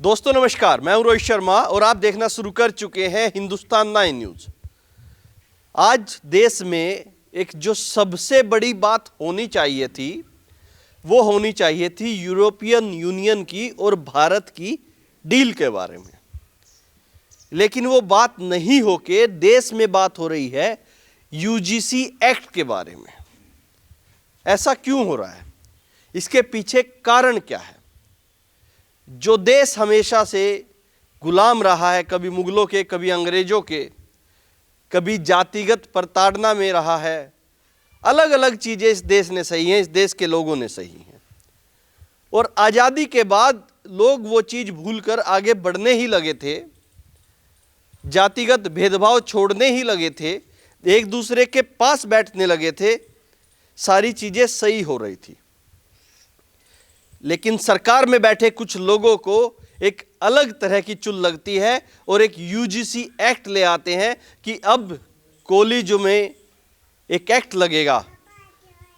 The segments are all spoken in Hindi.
दोस्तों नमस्कार, मैं हूं रोहित शर्मा और आप देखना शुरू कर चुके हैं हिंदुस्तान 9 न्यूज। आज देश में एक जो सबसे बड़ी बात होनी चाहिए थी वो होनी चाहिए थी यूरोपियन यूनियन की और भारत की डील के बारे में, लेकिन वो बात नहीं होके देश में बात हो रही है यूजीसी एक्ट के बारे में। ऐसा क्यों हो रहा है? इसके पीछे कारण क्या है? जो देश हमेशा से गुलाम रहा है, कभी मुगलों के, कभी अंग्रेजों के, कभी जातिगत प्रताड़ना में रहा है, अलग अलग चीज़ें इस देश ने सही हैं, इस देश के लोगों ने सही हैं। और आज़ादी के बाद लोग वो चीज़ भूलकर आगे बढ़ने ही लगे थे, जातिगत भेदभाव छोड़ने ही लगे थे, एक दूसरे के पास बैठने लगे थे, सारी चीज़ें सही हो रही थी। लेकिन सरकार में बैठे कुछ लोगों को एक अलग तरह की चुल लगती है और एक यूजीसी एक्ट ले आते हैं कि अब कॉलेजों में एक एक्ट लगेगा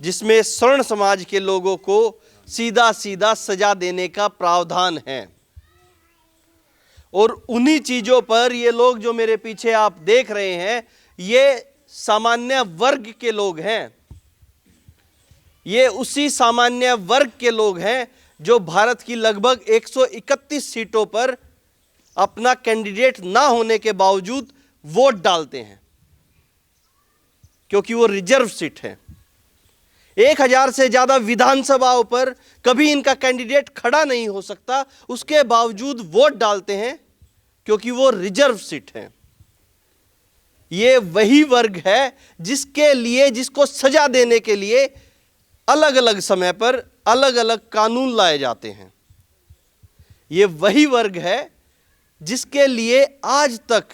जिसमें स्वर्ण समाज के लोगों को सीधा सीधा सजा देने का प्रावधान है। और उन्हीं चीज़ों पर ये लोग जो मेरे पीछे आप देख रहे हैं, ये सामान्य वर्ग के लोग हैं। ये उसी सामान्य वर्ग के लोग हैं जो भारत की लगभग 131 सीटों पर अपना कैंडिडेट ना होने के बावजूद वोट डालते हैं, क्योंकि वो रिजर्व सीट है। 1000 से ज्यादा विधानसभाओं पर कभी इनका कैंडिडेट खड़ा नहीं हो सकता, उसके बावजूद वोट डालते हैं क्योंकि वो रिजर्व सीट है। ये वही वर्ग है जिसके लिए, जिसको सजा देने के लिए अलग अलग समय पर अलग अलग कानून लाए जाते हैं। ये वही वर्ग है जिसके लिए आज तक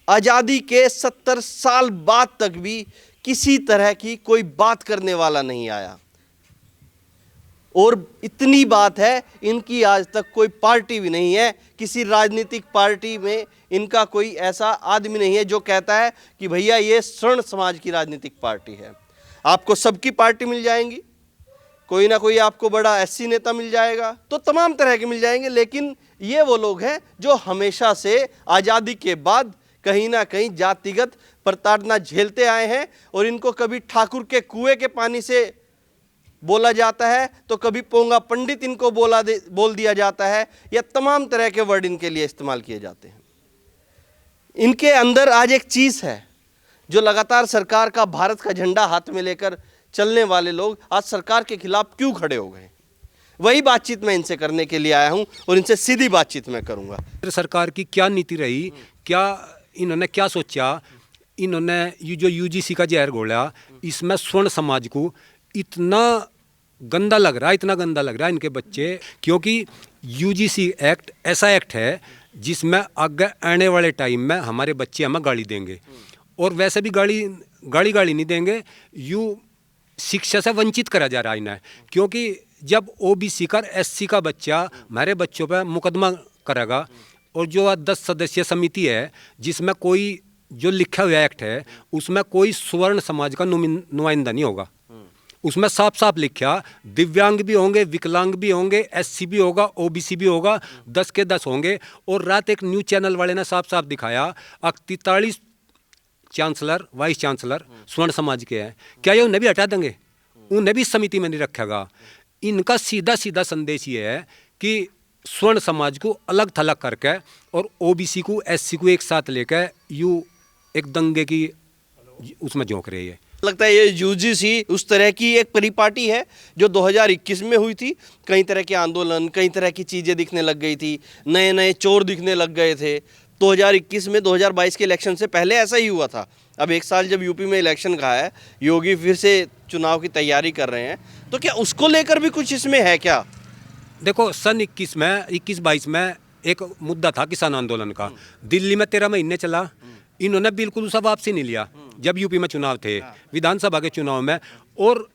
आजादी के 70 साल बाद तक भी किसी तरह की कोई बात करने वाला नहीं आया। और इतनी बात है, इनकी आज तक कोई पार्टी भी नहीं है, किसी राजनीतिक पार्टी में इनका कोई ऐसा आदमी नहीं है जो कहता है कि भैया ये स्वर्ण समाज की राजनीतिक पार्टी है। आपको सबकी पार्टी मिल जाएंगी, कोई ना कोई आपको बड़ा एससी नेता मिल जाएगा, तो तमाम तरह के मिल जाएंगे, लेकिन ये वो लोग हैं जो हमेशा से आज़ादी के बाद कहीं ना कहीं जातिगत प्रताड़ना झेलते आए हैं। और इनको कभी ठाकुर के कुएं के पानी से बोला जाता है, तो कभी पोंगा पंडित इनको बोल दिया जाता है, या तमाम तरह के वर्ड इनके लिए इस्तेमाल किए जाते हैं। इनके अंदर आज एक चीज़ है जो लगातार सरकार का, भारत का झंडा हाथ में लेकर चलने वाले लोग आज सरकार के खिलाफ क्यों खड़े हो गए, वही बातचीत मैं इनसे करने के लिए आया हूं और इनसे सीधी बातचीत मैं करूंगा। सरकार की क्या नीति रही, क्या इन्होंने क्या सोचा, इन्होंने ये जो यूजीसी का जहर घोला, इसमें स्वर्ण समाज को इतना गंदा लग रहा है इनके बच्चे, क्योंकि यूजीसी एक्ट ऐसा एक्ट है जिसमें आगे आने वाले टाइम में हमारे बच्चे हमें गाली देंगे, और वैसे भी गाली नहीं देंगे, यूँ शिक्षा से वंचित करा जा रहा है इन्हें। क्योंकि जब ओबीसी का, एससी का बच्चा हमारे बच्चों पर मुकदमा करेगा, और जो 10 सदस्यीय समिति है जिसमें कोई जो लिखा हुआ एक्ट है उसमें कोई स्वर्ण समाज का नुमाइंदा नहीं होगा। उसमें साफ साफ लिखा, दिव्यांग भी होंगे, विकलांग भी होंगे, एससी भी होगा, ओबीसी भी होगा, 10 के 10 होंगे। और रात एक न्यूज़ चैनल वाले ने साफ साफ दिखाया 43 चांसलर, वाइस चांसलर स्वर्ण समाज के हैं। क्या ये उन्हें भी हटा देंगे? उन्हें भी इस समिति में नहीं रखेगा। इनका सीधा सीधा संदेश ये है कि स्वर्ण समाज को अलग थलग करके और ओबीसी को, एससी को एक साथ लेकर यूँ एक दंगे की उसमें झोंक रही है। लगता है ये यूजीसी उस तरह की एक परिपाटी है जो 2021 में हुई थी। कई तरह के आंदोलन, कई तरह की चीज़ें दिखने लग गई थी, नए नए चोर दिखने लग गए थे। 2021 में 2022 के इलेक्शन से पहले ऐसा ही हुआ था। अब एक साल जब यूपी में इलेक्शन का है, योगी फिर से चुनाव की तैयारी कर रहे हैं, तो क्या उसको लेकर भी कुछ इसमें है क्या? देखो, सन 21-22 में एक मुद्दा था किसान आंदोलन का। दिल्ली में 13 महीने चला, इन्होंने बिल्कुल उसका वापसी नहीं लिया। जब यूपी में चुनाव थे, विधानसभा के चुनाव में, और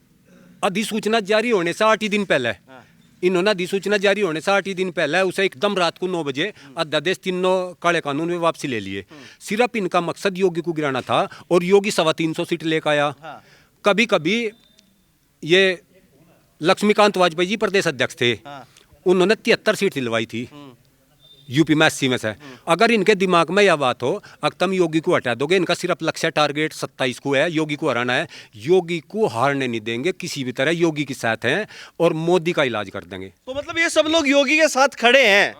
अधिसूचना जारी होने से 8 ही दिन पहले इन्होंने अधिसूचना जारी होने से 8 ही दिन पहले उसे एकदम रात को 9 बजे अध्यादेश 3 काले कानून में वापसी ले लिए। सिर्फ इनका मकसद योगी को गिराना था, और योगी 325 सीट लेकर आया। कभी कभी ये लक्ष्मीकांत वाजपेयी जी प्रदेश अध्यक्ष थे, उन्होंने 73 सीट दिलवाई थी यूपी में 80 में से। अगर इनके दिमाग में यह बात हो अगर तुम योगी को हटा दोगे, इनका सिर्फ लक्ष्य टारगेट 27 को है, योगी को हराना है, योगी को हारने नहीं देंगे किसी भी तरह, योगी के साथ हैं और मोदी का इलाज कर देंगे। तो मतलब ये सब लोग योगी के साथ खड़े हैं।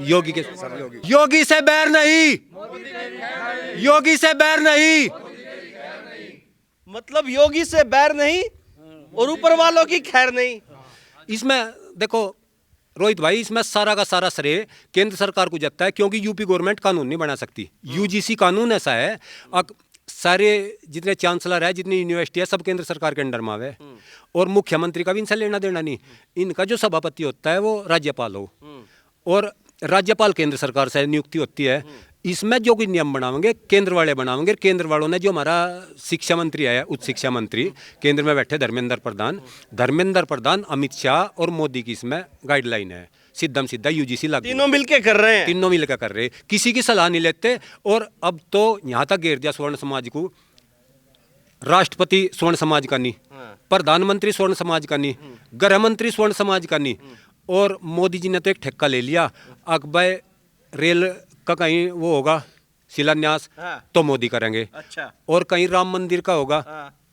योगी के योगी से बैर नहीं, योगी से बैर नहीं, मतलब योगी से बैर नहीं और ऊपर वालों की खैर नहीं। इसमें देखो रोहित भाई, इसमें सारा का सारा श्रेय केंद्र सरकार को जाता है, क्योंकि यूपी गवर्नमेंट कानून नहीं बना सकती। यूजीसी कानून ऐसा है, अब सारे जितने चांसलर है, जितनी यूनिवर्सिटी है, सब केंद्र सरकार के अंडर में है और मुख्यमंत्री का भी इनसे लेना देना नहीं। इनका जो सभापति होता है वो राज्यपाल हो और राज्यपाल केंद्र सरकार से नियुक्ति होती है। इसमें जो कोई नियम बनाएंगे केंद्र वाले बनाएंगे। केंद्र वालों ने जो हमारा शिक्षा मंत्री है, उच्च शिक्षा मंत्री केंद्र में बैठे धर्मेंद्र प्रधान, अमित शाह और मोदी की इसमें गाइडलाइन है, सीधा सीधा यूजीसी लागू। तीनों मिलके कर रहे हैं, तीनों मिलकर कर रहे, किसी की सलाह नहीं लेते। और अब तो यहाँ तक घेर दिया स्वर्ण समाज को, राष्ट्रपति स्वर्ण समाज का नहीं, प्रधानमंत्री स्वर्ण समाज का नहीं, गृह मंत्री स्वर्ण समाज का नहीं। और मोदी जी ने तो एक ठेका ले लिया, अकबर रेल का कहीं वो होगा शिलान्यास तो मोदी करेंगे। अच्छा। और कहीं राम मंदिर का होगा,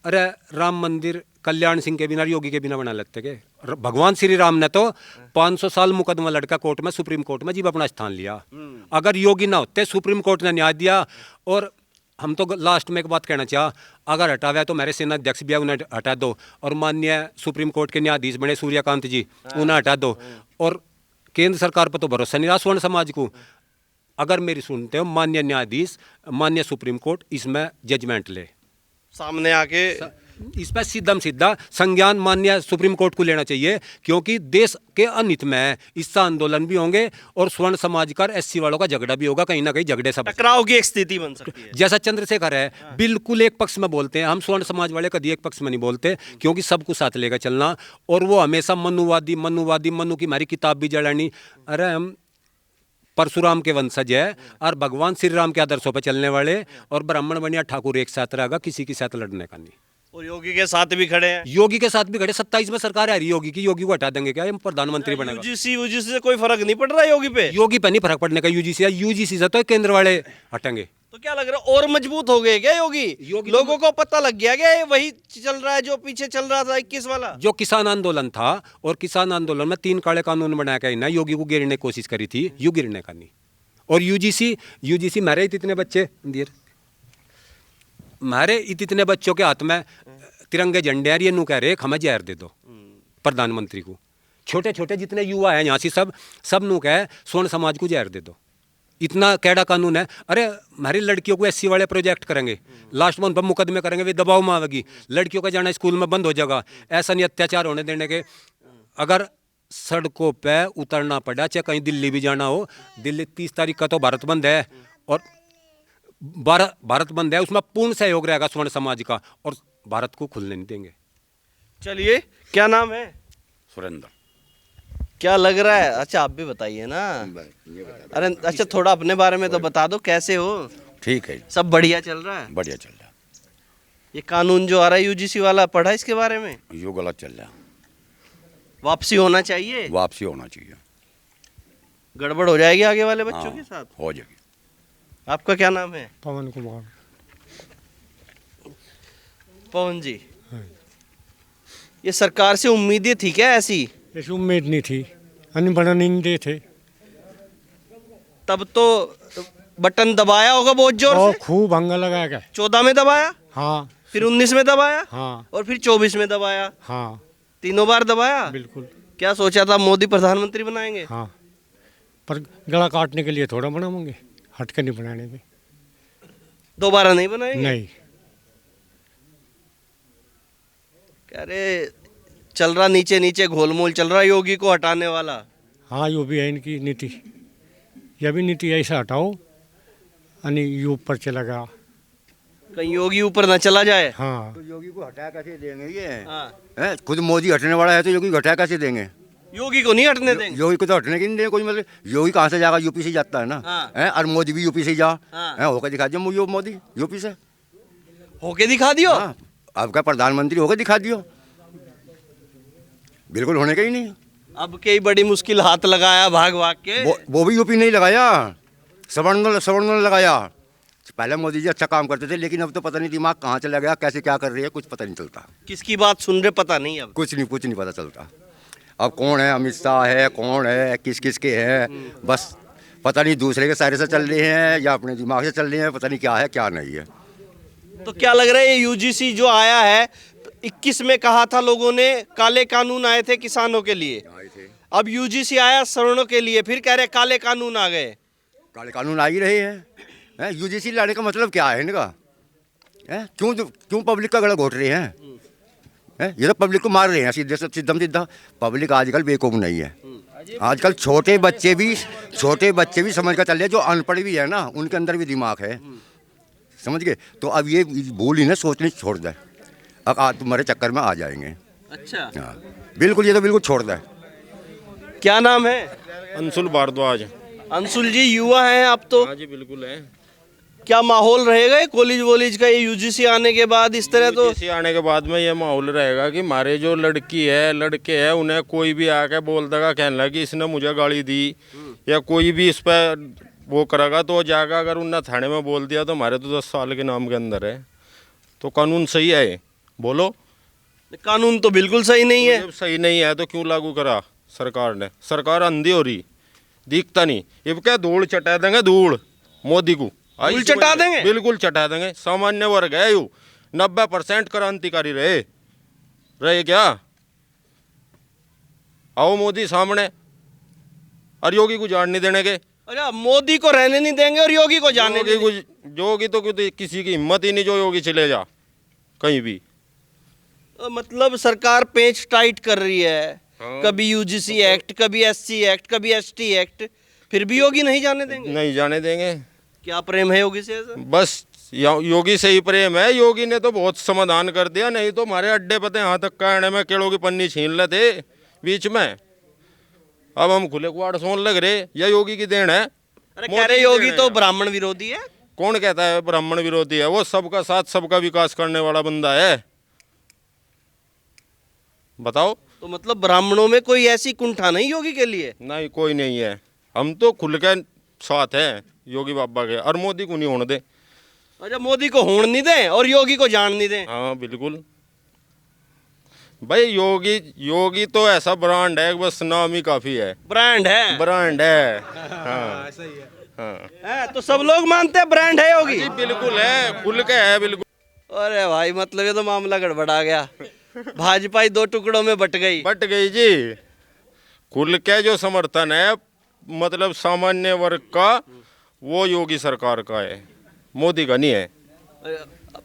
अरे राम मंदिर कल्याण सिंह के बिना, योगी के बिना बना लेते के। भगवान श्री राम ने तो 500 साल मुकदमा लड़का कोर्ट में, सुप्रीम कोर्ट में, जीव अपना स्थान लिया। अगर योगी ना होते, सुप्रीम कोर्ट ने न्याय दिया। और हम तो लास्ट में एक बात कहना चाह, अगर हटाया तो मेरे सेना अध्यक्ष भी है, उन्हें हटा दो। और माननीय सुप्रीम कोर्ट के न्यायाधीश बने सूर्यकांत जी, उन्हें हटा दो। और केंद्र सरकार पर तो भरोसा नहीं रहा स्वर्ण समाज को। अगर मेरी सुनते हो माननीय न्यायाधीश, माननीय सुप्रीम कोर्ट इसमें जजमेंट ले, सामने आके इस पर सीधा संज्ञान माननीय सुप्रीम कोर्ट को लेना चाहिए, क्योंकि देश के अनित में इससे आंदोलन भी होंगे और स्वर्ण समाज का एससी वालों का झगड़ा भी होगा, कहीं ना कहीं झगड़े सब टकराव की एक स्थिति बन सकती है। जैसा चंद्रशेखर है, बिल्कुल एक पक्ष में बोलते हैं। हम स्वर्ण समाज वाले कभी एक पक्ष में नहीं बोलते, क्योंकि सबको साथ लेकर चलना। और वो हमेशा मनुवादी, मनु की हमारी किताब भी जलानी। अरे हम परशुराम के वंशज है और भगवान श्री राम के आदर्शों पर चलने वाले, और ब्राह्मण बनिया ठाकुर एक साथ रहेगा, किसी के साथ लड़ने का नहीं। और योगी के साथ भी खड़े हैं। योगी के साथ भी खड़े। 27 में सरकार आ रही योगी की, योगी को हटा देंगे क्या, ये प्रधानमंत्री बनेगा। यूजीसी से कोई फर्क नहीं पड़ रहा योगी पे नहीं फर्क पड़ने का। यूजीसी से तो केंद्र वाले हटेंगे। तो क्या लग रहा है, और मजबूत हो गए क्या योगी? लोगों को पता लग गया क्या ये वही चल रहा है जो पीछे चल रहा था 21 वाला? जो किसान आंदोलन था, और किसान आंदोलन में 3 काले कानून बनाया गया ना, योगी को गिरने की कोशिश करी थी, यू गिरने का नहीं। और यूजीसी मारे इतने बच्चे दिए, मारे इतने बच्चों के हाथ में तिरंगे झंडे हैं, ये नू कह रहे हमें जहर दे दो प्रधानमंत्री को। छोटे छोटे जितने युवा हैं यहाँ से सब नू कहे स्वर्ण समाज को जहर दे दो। इतना कैडा कानून है। अरे हमारी लड़कियों को एससी वाले प्रोजेक्ट करेंगे, लास्ट में उन पर मुकदमे करेंगे, वे दबाव में आवेगी, लड़कियों का जाना स्कूल में बंद हो जाएगा। ऐसा नहीं अत्याचार होने देने के। अगर सड़कों पे उतरना पड़ा, चाहे कहीं दिल्ली भी जाना हो, दिल्ली 30 तारीख का तो भारत बंद है, और भारत बंद है, उसमें पूर्ण सहयोग रहेगा स्वर्ण समाज का, और भारत को खुलने नहीं देंगे। चलिए, क्या नाम है? सुरेंद्र। क्या लग रहा है? अच्छा आप भी बताइए ना। अरे अच्छा, थोड़ा अपने बारे में तो बता दो, कैसे हो? ठीक है, सब बढ़िया चल रहा है? बढ़िया चल रहा है। ये कानून जो आ रहा है यूजीसी वाला, पढ़ा इसके बारे में? यो गलत चल रहा है, वापसी होना चाहिए। वापसी होना चाहिए। गड़बड़ हो जाएगी आगे वाले बच्चों हाँ, के साथ। हो जाएगी। आपका क्या नाम है? पवन कुमार। पवन जी, ये सरकार से उम्मीदें थी क्या ऐसी? ऐसी उम्मीद नहीं थी, अनबढ़ थे। तब तो बटन दबाया होगा बहुत जोर और से। खूब हंगा लगाया गया। 14 में दबाया, हाँ, फिर 19 में दबाया, हाँ, और फिर 24 में दबाया, हाँ, तीनों बार दबाया। बिल्कुल। क्या सोचा था मोदी प्रधानमंत्री बनाएंगे? हाँ, पर गला काटने के लिए थोड़ा बनाएंगे, हट के नहीं बनाने में। दोबारा नहीं बनाएंगे? नहीं। अरे चल रहा नीचे नीचे घोलमोल चल रहा योगी को हटाने वाला। हाँ, यो भी है इनकी नीति। यह भी नीति ऐसा हटाओ यानी यू ऊपर चला गया। कहीं योगी ऊपर न चला जाए। हाँ, तो योगी को हटा कैसे देंगे ये? हाँ। खुद मोदी हटने वाला है तो योगी को हटा कैसे देंगे? योगी को नहीं हटने देंगे। योगी को तो हटने की नहीं देंगे कोई। मतलब योगी कहाँ से जाएगा? यूपी से जाता है ना। हाँ। और मोदी भी यूपी से जा। हाँ। होकर दिखा दियो मोदी यूपी से। होके दिखा दियो। आपका प्रधानमंत्री होकर दिखा दियो। बिल्कुल होने का ही नहीं। अब कई बड़ी मुश्किल हाथ लगाया भाग भाग के। वो भी यूपी नहीं लगाया, सवर्ण ने लगाया। पहले मोदी जी अच्छा काम करते थे, लेकिन अब तो पता नहीं दिमाग कहाँ चला गया, कैसे क्या कर रही है, कुछ पता नहीं चलता। किसकी बात सुन रहे पता नहीं अब। कुछ नहीं पता चलता। अब कौन है, अमित शाह है, कौन है, किस किस के है, बस पता नहीं दूसरे के सारे से चल रहे हैं या अपने दिमाग से चल रहे हैं, पता नहीं क्या है क्या नहीं है। तो क्या लग रहा है ये यूजीसी जो आया है, 21 में कहा था लोगों ने काले कानून आए थे किसानों के लिए, अब यूजीसी आया सवर्णों के लिए, फिर कह रहे काले कानून आ गए। काले कानून आ ही रहे हैं। यूजीसी लाने का मतलब क्या है इनका? क्यों पब्लिक का गला घोट रहे हैं? ये तो पब्लिक को मार रहे हैं सीधे सीधा। पब्लिक आजकल बेवकूफ़ नहीं है। आजकल छोटे बच्चे भी समझ कर चल रहे हैं, जो अनपढ़ भी है ना, उनके अंदर भी दिमाग है, समझ गए? तो अब ये भूल ही ना सोचने छोड़ दे, अब आज तुम्हारे चक्कर में आ जाएंगे। अच्छा, हाँ बिल्कुल, ये तो बिल्कुल छोड़ दे। क्या नाम है? अंशुल भारद्वाज। अंशुल जी, युवा हैं आप तो, हाँ जी बिल्कुल है। क्या माहौल रहेगा ये कॉलेज वॉलेज का, ये यूजीसी आने के बाद इस तरह? तो यूजीसी आने के बाद में ये माहौल रहेगा कि हमारे जो लड़की है लड़के हैं, उन्हें कोई भी आके बोल देगा, कहने लगा कि इसने मुझे गाली दी, या कोई भी इस पर वो करेगा तो जाएगा, अगर उन्हें थाने में बोल दिया तो हमारे तो 10 साल के नाम के अंदर है। तो कानून सही है? बोलो। कानून तो बिल्कुल सही नहीं है। जब सही नहीं है तो क्यों लागू करा सरकार ने? सरकार अंधी हो रही, दिखता नहीं। ये क्या धूल चटा देंगे, धूल मोदी को धूल चटा देंगे? बिल्कुल चटा देंगे। सामान्य वर्ग है यू, 90% क्रांतिकारी रहे क्या? आओ मोदी सामने, और योगी को जान नहीं देने के। अच्छा, मोदी को रहने नहीं देंगे और योगी को जाने योगी तो किसी की हिम्मत ही नहीं जो योगी चले जा कहीं भी। मतलब सरकार पेच टाइट कर रही है। हाँ। कभी यूजीसी एक्ट, कभी एससी एक्ट, कभी एसटी एक्ट, फिर भी योगी नहीं जाने देंगे। नहीं जाने देंगे। क्या प्रेम है योगी से ऐसा? बस योगी से ही प्रेम है। योगी ने तो बहुत समाधान कर दिया, नहीं तो हमारे अड्डे पते यहाँ तक कहने में केड़ों की पन्नी छीन लेते बीच में। अब हम खुले कुआड़ सोन लग रहे, या योगी की देन है? अरे कह रहे योगी तो ब्राह्मण विरोधी है। कौन कहता है ब्राह्मण विरोधी है? वो सबका साथ सबका विकास करने वाला बंदा है। बताओ। तो मतलब ब्राह्मणों में कोई ऐसी कुंठा नहीं योगी के लिए? नहीं, कोई नहीं है। हम तो खुल के साथ हैं योगी बाबा के, और मोदी को नहीं होने दे। अच्छा, मोदी को होने नहीं दें और योगी को जान नहीं दें। हाँ बिल्कुल भाई, योगी तो ऐसा ब्रांड है, बस नाम ही काफी है। ब्रांड है। हाँ ऐसा ही है। हाँ है तो सब लोग मानते हैं ब्रांड है योगी। जी बिल्कुल है, खुल के है बिल्कुल। अरे भाई, मतलब ये तो मामला गड़बड़ा गया। भाजपा ही 2 टुकड़ों में बट गई जी। खुल के जो समर्थन है मतलब सामान्य वर्ग का, वो योगी सरकार का है, मोदी का नहीं है।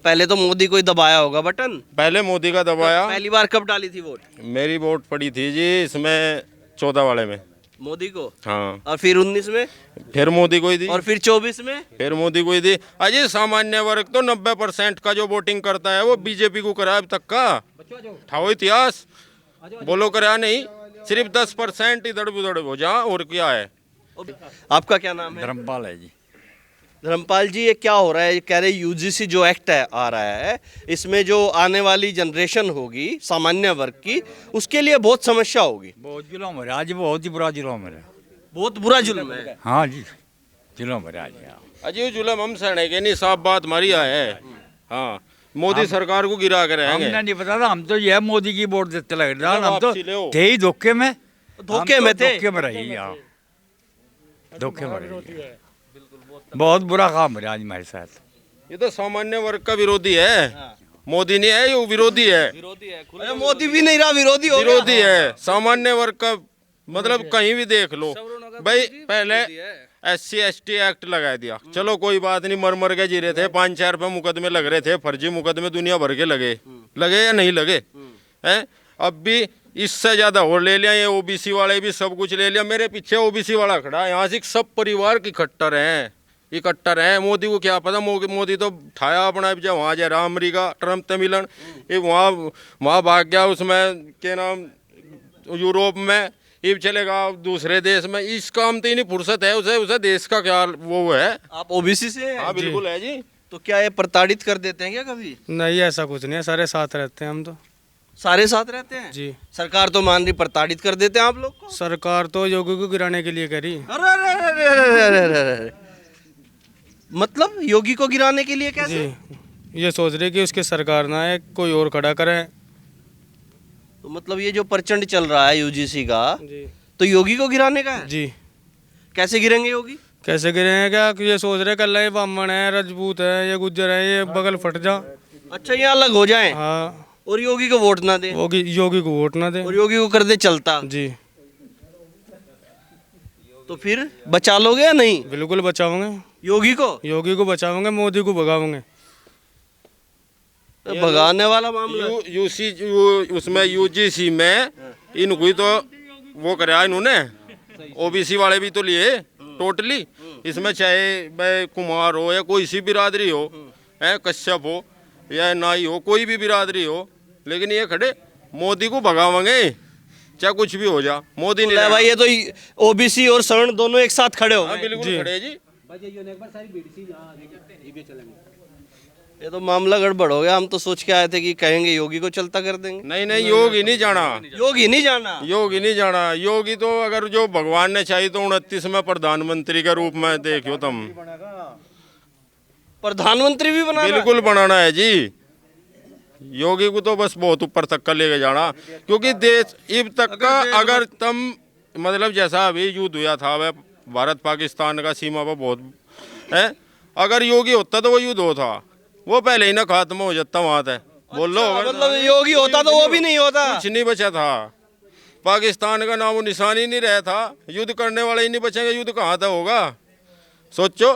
पहले तो मोदी को ही दबाया होगा बटन। पहले मोदी का दबाया। पहली बार कब डाली थी वोट? मेरी वोट पड़ी थी जी इसमें 14 वाले में, मोदी को। हाँ। और फिर 19 में? फिर मोदी को ही दी। और फिर 24 में? फिर मोदी को ही दी। अजय, सामान्य वर्ग तो 90% का जो वोटिंग करता है वो बीजेपी को करा अब तक का। ठाओ इतिहास बोलो, करा नहीं। सिर्फ 10% इधर उधर हो जा, और क्या है। आपका क्या नाम है? धर्मपाल है जी। धर्मपाल जी, ये क्या हो रहा है? ये कह रहे यूजीसी जो एक्ट है आ रहा है, इसमें जो आने वाली जनरेशन होगी सामान्य वर्ग की, उसके लिए बहुत समस्या होगी। बहुत जुल्म हो रहा है आज, बहुत ही बुरा जुल्म हो रहा है। बहुत बुरा जुल्म है। हाँ जी, जुल्म हो रहा है आज। अजय जुलम हम सहने के नहीं, साफ बात हमारी है। हाँ, मोदी सरकार को गिरा कर रहेंगे। हमने नहीं पता था, हम तो यह मोदी की वोट देते लग रहा, हम तो वापसी ले आओ। थे ही धोखे में। धोखे में थे। धोखे में रही, हाँ धोखे में रही। बहुत बुरा काम हो रहा है आज हमारे साथ। ये तो सामान्य वर्ग का विरोधी है, मोदी नहीं है, ये विरोधी है। अरे मोदी भी नहीं रहा, विरोधी हो गया। विरोधी है सामान्य वर्ग का, मतलब कहीं भी देख लो भाई। पहले SC ST एक्ट लगा दिया, चलो कोई बात नहीं, मर मर के जी रहे थे, 5-4 रुपये मुकदमे लग रहे थे, फर्जी मुकदमे दुनिया भर के लगे या नहीं लगे हैं। अब भी इससे ज्यादा और ले लिया, ये OBC वाले भी सब कुछ ले लिया। मेरे पीछे OBC वाला खड़ा है, यहाँ से सब परिवार इकट्ठा रहे। मोदी को क्या पता, मोदी तो ठाया अपना जब वहाँ जा रहा अमेरिका, ट्रम्प से मिलन, ये वहाँ भाग गया, उसमें क्या नाम यूरोप में, ये चलेगा दूसरे देश में। इस काम तो ही नहीं फुर्सत है उसे देश का क्या वो है। आप OBC से हैं? हाँ बिल्कुल है जी। तो क्या ये प्रताड़ित कर देते हैं क्या कभी? नहीं, ऐसा कुछ नहीं है, सारे साथ रहते हैं हम तो। सारे साथ रहते हैं जी। सरकार तो मान रही प्रताड़ित कर देते हैं आप लोग को। सरकार तो योगी को गिराने के लिए करी। अरे अरे अरे अरे अरे अरे अरे अरे। मतलब योगी को गिराने के लिए कैसे? जी, ये सोच रहे कि उसकी सरकार ना है, कोई और खड़ा करे। तो मतलब ये जो प्रचंड चल रहा है यूजीसी का, जी तो योगी को गिराने का है? जी। कैसे गिरेंगे योगी? कैसे गिरे क्या कि ये सोच रहे कल ये ब्राह्मण है, राजपूत है, ये गुज्जर है, ये बगल फट जा। अच्छा, ये अलग हो जाएं हाँ, और योगी को वोट ना दे योगी को वोट ना दे। और योगी को कर दे चलता, जी तो फिर बचा लोगे या नहीं बिल्कुल बचाओगे। योगी को? योगी को बचाओगे, मोदी को भगाओगे। तो भगाने वाला मामला। उसमें यूजीसी में इनको ही तो वो कराया इन्होंने, ओबीसी वाले भी तो लिए टोटली। इसमें चाहे भाई कुमार हो या कोई सी बिरादरी हो, है कश्यप हो या नाई हो, कोई भी बिरादरी हो, लेकिन ये खड़े मोदी को भगावेंगे चाहे कुछ भी हो जा। मोदी ने भाई ये तो ओबीसी और सवर्ण दोनों एक साथ खड़े हो हाँ, गए। बिल्कुल खड़े जी। ये तो मामला गड़बड़ हो गया। हम तो सोच के आए थे कि कहेंगे योगी को चलता कर देंगे। नहीं नहीं, योगी नहीं जाना, योगी नहीं जाना। योगी नहीं जाना। योगी तो अगर जो भगवान ने चाहिए तो 29 में प्रधानमंत्री के रूप में देखियो तुम, प्रधानमंत्री भी बना बिल्कुल बनाना है जी। योगी को तो बस बहुत ऊपर तक का लेके जाना, क्योंकि देश इब तक का अगर तुम मतलब जैसा अभी युद्ध हुआ था वह भारत पाकिस्तान का सीमा पर बहुत है, अगर योगी होता तो वो युद्ध होता, वो पहले ही ना खत्म हो जाता वहाँ तक। बोल लो मतलब योगी होता तो वो भी नहीं होता। कुछ नहीं बचा था, पाकिस्तान का नामो निशान ही नहीं रहा था, युद्ध करने वाले ही नहीं बचेंगे, युद्ध कहाँ तक होगा सोचो।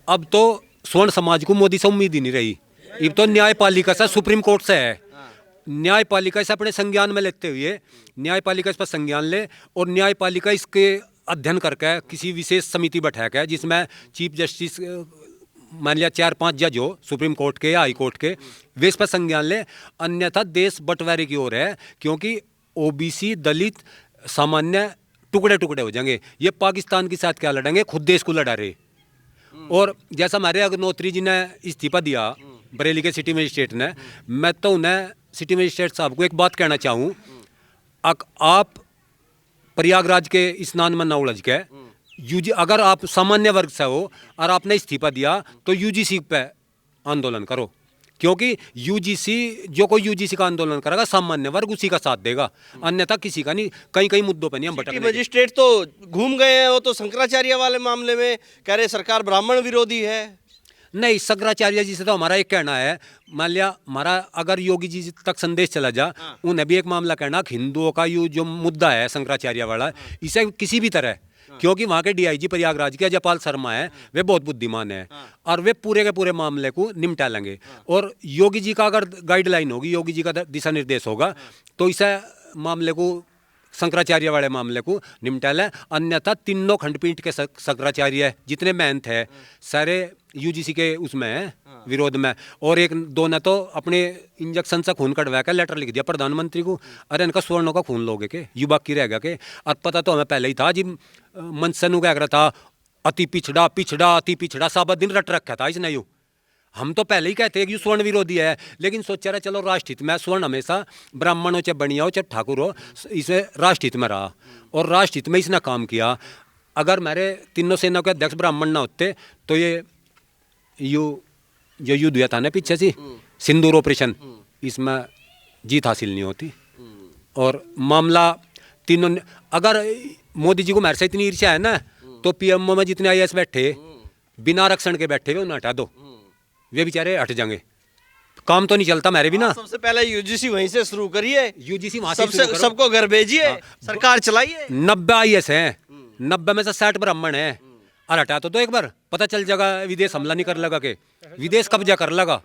अब तो स्वर्ण समाज को मोदी से उम्मीद ही नहीं रही। अब तो न्यायपालिका से, सुप्रीम कोर्ट से है, न्यायपालिका से अपने संज्ञान में लेते हुए न्यायपालिका इस पर संज्ञान ले और न्यायपालिका इसके अध्ययन करके किसी विशेष समिति बैठा है जिसमें चीफ जस्टिस मान लिया 4-5 जज हो सुप्रीम कोर्ट के या हाई कोर्ट के, वे इस पर संज्ञान ले, अन्यथा देश बंटवारे की ओर है। क्योंकि ओबीसी दलित सामान्य टुकड़े टुकड़े हो जाएंगे। ये पाकिस्तान के साथ क्या लड़ेंगे, खुद देश को लड़ा रहे। और जैसा हमारे अग्निहोत्री जी ने इस्तीफा दिया बरेली के सिटी मजिस्ट्रेट ने, मैं तो उन्हें सिटी मजिस्ट्रेट साहब को एक बात कहना चाहूँ, आप प्रयागराज के स्नान में न उलझ के यूजी, अगर आप सामान्य वर्ग से हो और आपने इस्तीफा दिया तो यूजीसी पे आंदोलन करो। क्योंकि यूजीसी, जो कोई यूजीसी का आंदोलन करेगा सामान्य वर्ग उसी का साथ देगा, अन्यथा किसी का नहीं। कई कई मुद्दों पर नहीं हम भटक। मजिस्ट्रेट तो घूम गए हैं, वो तो शंकराचार्य वाले मामले में कह रहे सरकार ब्राह्मण विरोधी है। नहीं, शंकराचार्य जी से तो हमारा एक कहना है, मान लिया हमारा अगर योगी जी तक संदेश चला जा, उन्हें भी एक मामला कहना, हिंदुओं का ये जो मुद्दा है शंकराचार्य वाला, इसे किसी भी तरह, क्योंकि वहाँ के डीआईजी प्रयागराज के अजयपाल शर्मा है, वे बहुत बुद्धिमान है और वे पूरे के पूरे मामले को निपटा लेंगे। और योगी जी का अगर गाइडलाइन होगी, योगी जी का दिशा निर्देश होगा, तो इसे मामले को, शंकराचार्य वाले मामले को निपटा लें। अन्यथा तीनों खंडपीठ के शंकराचार्य जितने महंत है सारे यूजीसी के उसमें है विरोध में। और एक दो ने तो अपने इंजेक्शन से खून कटवा कर लेटर लिख दिया प्रधानमंत्री को, अरे इनका स्वर्णों का खून लोगे के, युवा की रहेगा के। अब पता तो हमें पहले ही था जी, मंच से कह रहा था अति पिछड़ा पिछड़ा अति पिछड़ा, साबा दिन रट रखा था इसने। यूँ हम तो पहले ही कहते हैं कि स्वर्ण विरोधी है, लेकिन सोचा रहा चलो राष्ट्रहित में, स्वर्ण हमेशा ब्राह्मण हो चाहे बनिया हो चाहे ठाकुर हो, इसे राष्ट्रहित में रहा और राष्ट्रहित में इसने काम किया। अगर मेरे तीनों सेना के अध्यक्ष ब्राह्मण ना होते तो ये जो युद्ध हुआ था ना पीछे से सिंदूर ऑपरेशन, इसमें जीत हासिल नहीं होती। और मामला तीनों, अगर मोदी जी को मेरे से इतनी ईर्ष्या है ना, तो पीएमओ में जितने आईएएस बैठे बिना आरक्षण के बैठे हुए उन्हें हटा दो, वे बेचारे हट जाएंगे, काम तो नहीं चलता मेरे भी ना। सबसे पहले यूजीसी वहीं से शुरू करिए, यूजीसी वहां से सबसे सबको घर भेजिए, सरकार चलाइए। 90 आईएएस हैं, 90 में से 60 ब्राह्मण हैं, और हटा तो एक बार पता चल जाएगा, विदेश हमला नहीं कर लगा के, विदेश कब्जा कर लगा।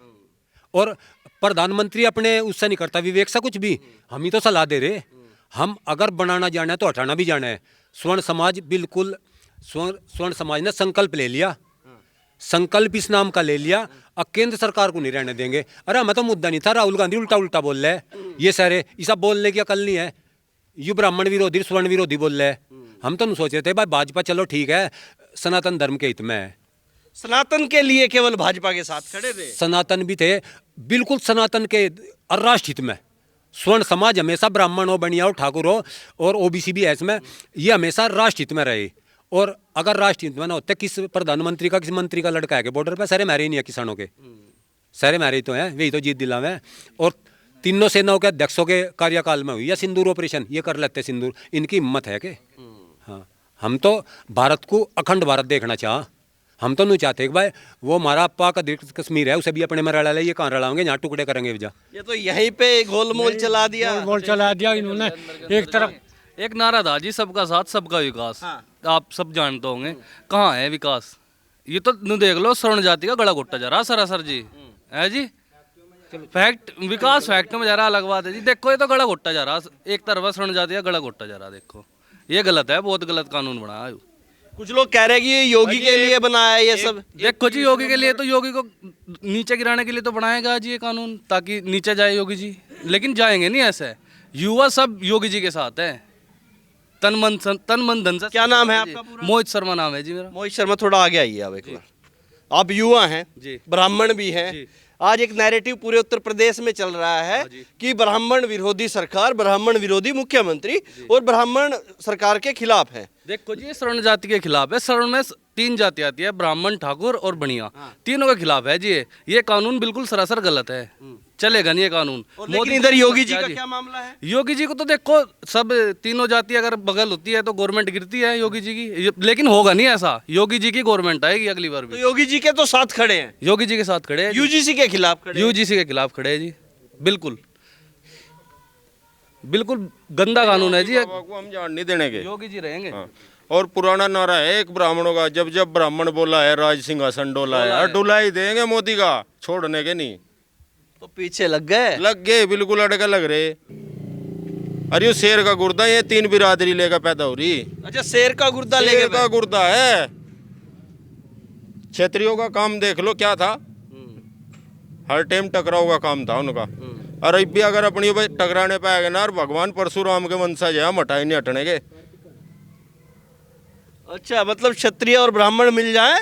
और प्रधानमंत्री अपने उससे नहीं करता विवेक से कुछ भी, हम ही तो सलाह दे रहे। हम अगर बनाना जाना है तो हटाना भी जाना है। स्वर्ण समाज बिल्कुल, स्वर्ण समाज ने संकल्प ले लिया, संकल्प इस नाम का ले लिया, अब केंद्र सरकार को नहीं रहने देंगे। अरे हमें तो मुद्दा नहीं था, राहुल गांधी उल्टा उल्टा बोल रहे हैं, ये सारे इसा बोलने की अकल नहीं है, यू ब्राह्मण विरोधी स्वर्ण विरोधी बोल रहे हैं। हम तो नहीं सोच रहे थे भाई भाजपा चलो ठीक है सनातन धर्म के हित में है, सनातन के लिए केवल भाजपा के साथ खड़े थे, सनातन भी थे बिल्कुल सनातन के और राष्ट्र हित में, स्वर्ण समाज हमेशा ब्राह्मण हो, बनिया हो, ठाकुर हो और ओबीसी भी है इसमें, ये हमेशा राष्ट्रहित में रहे। और अगर राष्ट्रहित में ना होते, किस प्रधानमंत्री का किसी मंत्री का लड़का है कि बॉर्डर पर, सारे मारे ही नहीं है किसानों के, सारे मारे ही तो हैं, वही तो जीत दिलावे हैं। और तीनों सेनाओं के अध्यक्षों के कार्यकाल में हुई या सिंदूर ऑपरेशन, ये कर लेते सिंदूर, इनकी हिम्मत है कि हाँ। हम तो भारत को अखंड भारत देखना चाह, हम तो नहीं चाहते कि भाई वो हमारा पाक अधिकृत कश्मीर है उसे भी अपने में रला ले, ये कहाँ रलाओगे, यहाँ टुकड़े करेंगे भैया। ये तो यहीं पे गोलमोल चला दिया। गोल चला दिया इन्होंने। एक तरफ एक नारा था जी, सबका साथ सबका विकास। आप सब जानते होंगे, कहाँ है विकास? ये तो न देख लो, स्वर्ण जाति का गला घोटा जा रहा सरासर जी, है जी। फैक्ट, विकास फैक्ट में जा रहा, अलग बात है जी। देखो ये तो गला घोटा जा रहा, एक तरफ स्वर्ण जाति का गला घोटा जा रहा। देखो ये गलत है, बहुत गलत कानून बनाया है। कुछ लोग कह रहे हैं कि ये योगी के लिए बनाया है ये सब। देखो जी, योगी के लिए तो, योगी को नीचे गिराने के लिए तो बनाएगा जी ये कानून, ताकि नीचे जाए योगी जी। लेकिन जाएंगे नहीं ऐसे, युवा सब योगी जी के साथ है, तन मन धन से। क्या नाम है आपका पूरा? मोहित शर्मा नाम है जी मेरा। मोहित शर्मा, थोड़ा आगे आइए आप एक बार। आप युवा हैं जी, ब्राह्मण भी हैं। आज एक नैरेटिव पूरे उत्तर प्रदेश में चल रहा है कि ब्राह्मण विरोधी सरकार, ब्राह्मण विरोधी मुख्यमंत्री और ब्राह्मण सरकार के खिलाफ है। देखो जी, ये स्वर्ण जाति के खिलाफ है। स्वर्ण में 3 जाति आती है, ब्राह्मण, ठाकुर और बनिया, तीनों के खिलाफ है जी। ये कानून बिल्कुल सरासर गलत है, चलेगा नहीं ये कानून। लेकिन इधर योगी जी का क्या मामला है? योगी जी को तो देखो, सब तीनों जाति अगर बगल होती है तो गवर्नमेंट गिरती है योगी जी की, लेकिन होगा नहीं ऐसा। योगी जी की गवर्नमेंट आएगी अगली बार तो भी। योगी जी के तो साथ खड़े हैं, योगी जी के साथ खड़े हैं, यूजीसी के खिलाफ खड़े हैं। यूजीसी के खिलाफ खड़े हैं जी। बिल्कुल बिल्कुल गंदा कानून है जी। बाबा को हम जान नहीं देने के। योगी जी रहेंगे। हाँ। और पुराना नारा है एक ब्राह्मणों का, जब जब ब्राह्मण बोला है राज सिंहासन डोला है, डुला ही देंगे मोदी का, छोड़ने के नहीं। तो पीछे लग गए, बिल्कुल अड़के लग रहे। अरे ये शेर का गुर्दा, ये 3 बिरादरी लेकर पैदा हो रही। अच्छा, शेर का गुर्दा शेर लेके का गुर्दा है। क्षत्रियों का काम देख लो क्या था, हर टाइम टकराव का काम था उनका। और अब भी अगर अपनी टकराने पे आएगा ना, और भगवान परशुराम के वंशज है, हम हटाए नहीं हटने के। अच्छा, मतलब क्षत्रिय और ब्राह्मण मिल जाए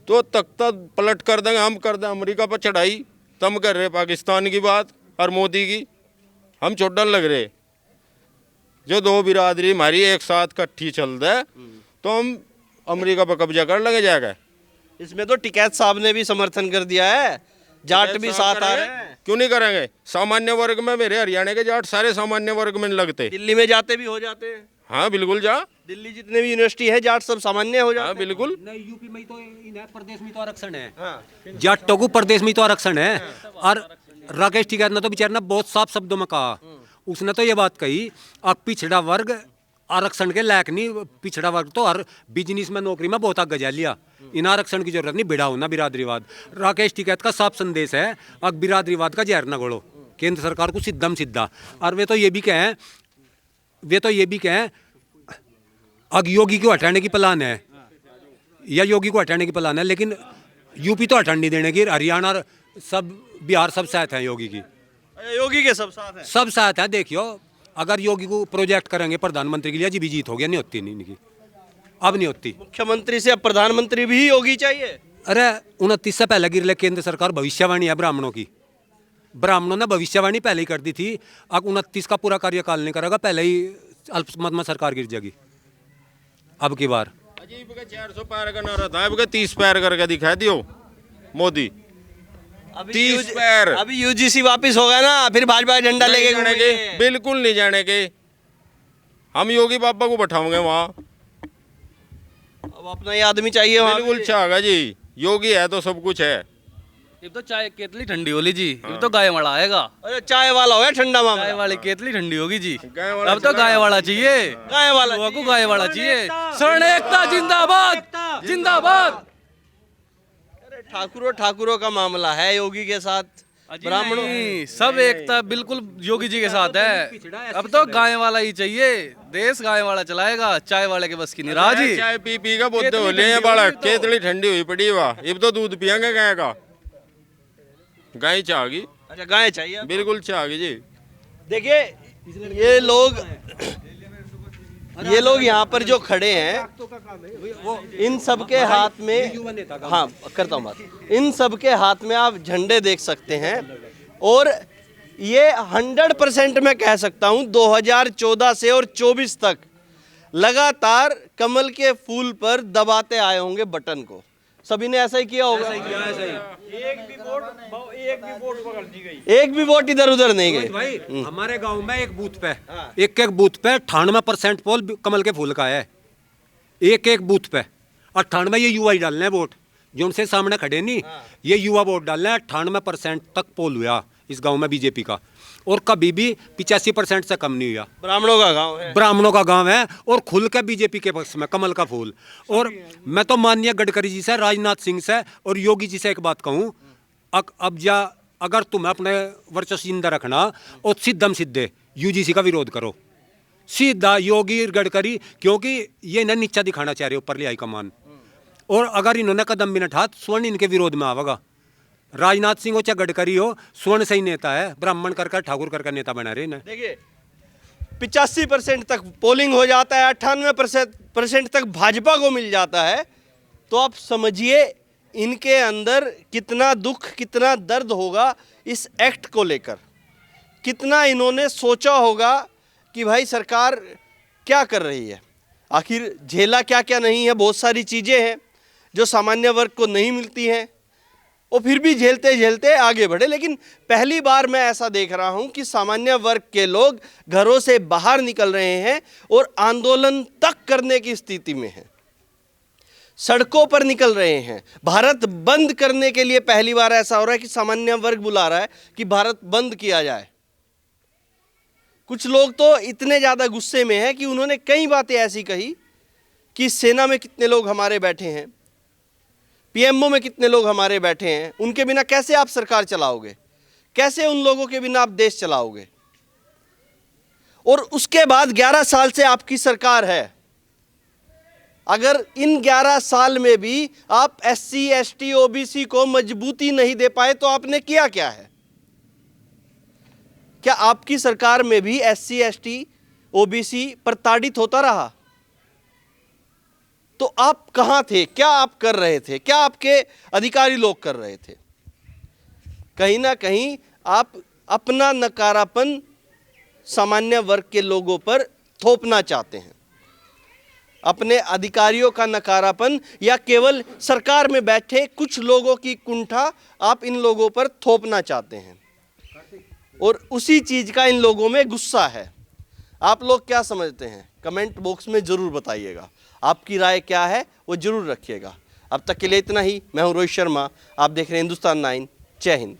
तो तख्ता पलट कर देंगे हम, कर दें अमेरिका पर चढ़ाई। तम कर रहे पाकिस्तान की बात और मोदी की, हम चोटन लग रहे। जो 2 बिरादरी हमारी एक साथ इकट्ठी चल रहा है तो हम अमेरिका पर कब्जा कर लेंगे जाकर। इसमें तो टिकैत साहब ने भी समर्थन कर दिया है, जाट भी साथ आ रहे हैं। क्यों नहीं करेंगे? सामान्य वर्ग में मेरे हरियाणा के जाट सारे सामान्य वर्ग में लगते। दिल्ली में जाते भी हो जाते हैं। हाँ बिल्कुल, जा दिल्ली जितने भी यूनिवर्सिटी है जाट सब सामान्य हो जाते हाँ बिल्कुल। नहीं, यूपी में तो प्रदेश में तो आरक्षण है, हैं। जाटों को प्रदेश में तो आरक्षण है। और राकेश टिकैत ने तो बेचारे ने बहुत साफ शब्दों में कहा, उसने तो ये बात कही, अब पिछड़ा वर्ग आरक्षण के लायक नहीं, पिछड़ा वर्ग तो हर बिजनेस में, नौकरी में बहुत आगे जा लिया, इन आरक्षण की जरूरत नहीं, भिड़ा होना बिरादरीवाद। राकेश टिकैत का साफ संदेश है, अब बिरादरीवाद का जहर न घोड़ो, केंद्र सरकार को सिद्धम सिद्धा। और वे तो ये भी कहें अब योगी को हटाने की प्लान है, या योगी को हटाने की प्लान है, लेकिन यूपी तो हटाने नहीं देने की, हरियाणा सब, बिहार सब साथ है योगी की, योगी के सब साथ हैं। सब साथ है। देखियो, अगर योगी को प्रोजेक्ट करेंगे प्रधानमंत्री के लिए, जी भी जीत हो गया, नहीं होती नहीं इनकी, अब नहीं होती। मुख्यमंत्री से अब प्रधानमंत्री भी योगी चाहिए। अरे 29 से पहले गिर केंद्र सरकार भविष्यवाणी है ब्राह्मणों की, ब्राह्मणों ने भविष्यवाणी पहले ही कर दी थी। अब 29 का पूरा कार्यकाल नहीं करेगा, पहले ही अल्पमत में सरकार गिर जाएगी अब की बार। अजीब का 400 पार का नारा था, अब 30 पैर करके दिखा दियो मोदी। 30 पैर। अभी यूजीसी वापस होगा ना, फिर भाजपा झंडा लेके जाने के, बिल्कुल नहीं जाने के। हम योगी बाबा को बैठाओगे वहाँ, अब अपना ये आदमी चाहिए वहाँ बिल्कुल चाहेगा जी। योगी है तो सब कुछ है। ये तो चाय केतली ठंडी होली जी, ये तो गाय वाला आएगा। अरे चाय वाला हो गया ठंडा गाय मामला। वाली केतली ठंडी होगी जी, गाय वाला अब तो गाय वाला चाहिए, गाय वाला युवा को गाय वाला चाहिए। स्वर्ण एकता जिंदाबाद, जिंदाबाद। अरे ठाकुरों का मामला है योगी के साथ, ब्राह्मणों नहीं, सब एकता बिल्कुल योगी जी के साथ है। अब तो गाय वाला ही चाहिए, देश गाय वाला चलाएगा, चाय वाले के बस की नहीं। राजी चाय पी का बोलते हो ले बालक, केतली ठंडी हुई पड़ी वाह, अब तो दूध पियेंगे गाय का। गाय चाहगी, अच्छा गाय चाहिए। बिल्कुल चाहगी जी। देखिए ये लोग यहाँ पर जो खड़े हैं, इन सबके हाथ में, हाँ करता हूँ बात, इन सबके हाथ में आप झंडे देख सकते हैं। और ये 100% मैं कह सकता हूं 2014 से और 24 तक लगातार कमल के फूल पर दबाते आए होंगे बटन को। सभी ने ऐसा ही किया होगा। एक भी वोट इधर उधर नहीं गई। भाई हमारे गांव में एक बूथ पे एक बूथ पे 98% पोल कमल के फूल का है। एक बूथ पे 98 ये युवा ही डालने वोट, जो उनसे सामने खड़े नहीं, ये युवा वोट डालने 98% तक पोल हुआ इस गांव में बीजेपी का, और कभी भी 85% से कम नहीं हुआ। ब्राह्मणों का गांव है, ब्राह्मणों का गांव है और खुल के बीजेपी के पक्ष में कमल का फूल। और मैं तो माननीय गडकरी जी से, राजनाथ सिंह से और योगी जी से एक बात कहूं, अगर तुम्हें अपने वर्चस्व जिंदा रखना और सिद्धम सिद्धे यूजीसी का विरोध करो, सीधा योगी गडकरी, क्योंकि ये इन्हें नीचा दिखाना चाह रहे ऊपर ले हाईकमान, और अगर इन्होंने कदम भी न उठा तो स्वर्ण इनके विरोध में आवेगा। राजनाथ सिंह हो चाहे गडकरी हो, स्वर्ण सही नेता है, ब्राह्मण कर ठाकुर कर नेता बना रहे हैं। देखिए 85% तक पोलिंग हो जाता है, 98% तक भाजपा को मिल जाता है, तो आप समझिए इनके अंदर कितना दुख, कितना दर्द होगा इस एक्ट को लेकर, कितना इन्होंने सोचा होगा कि भाई सरकार क्या कर रही है, आखिर झेला क्या क्या नहीं है। बहुत सारी चीज़ें हैं जो सामान्य वर्ग को नहीं मिलती हैं, और फिर भी झेलते झेलते आगे बढ़े। लेकिन पहली बार मैं ऐसा देख रहा हूं कि सामान्य वर्ग के लोग घरों से बाहर निकल रहे हैं और आंदोलन तक करने की स्थिति में हैं, सड़कों पर निकल रहे हैं। भारत बंद करने के लिए पहली बार ऐसा हो रहा है कि सामान्य वर्ग बुला रहा है कि भारत बंद किया जाए। कुछ लोग तो इतने ज़्यादा गुस्से में हैं कि उन्होंने कई बातें ऐसी कही कि सेना में कितने लोग हमारे बैठे हैं, पीएमओ में कितने लोग हमारे बैठे हैं, उनके बिना कैसे आप सरकार चलाओगे, कैसे उन लोगों के बिना आप देश चलाओगे। और उसके बाद 11 साल से आपकी सरकार है, अगर इन 11 साल में भी आप SC ST OBC को मजबूती नहीं दे पाए तो आपने किया क्या है? क्या आपकी सरकार में भी SC ST OBC प्रताड़ित होता रहा? तो आप कहां थे, क्या आप कर रहे थे, क्या आपके अधिकारी लोग कर रहे थे? कहीं ना कहीं आप अपना नकारापन सामान्य वर्ग के लोगों पर थोपना चाहते हैं, अपने अधिकारियों का नकारापन या केवल सरकार में बैठे कुछ लोगों की कुंठा आप इन लोगों पर थोपना चाहते हैं, और उसी चीज का इन लोगों में गुस्सा है। आप लोग क्या समझते हैं? कमेंट बॉक्स में जरूर बताइएगा, आपकी राय क्या है वो जरूर रखिएगा। अब तक के लिए इतना ही। मैं हूं रोहित शर्मा, आप देख रहे हैं हिंदुस्तान 9। जय हिंद।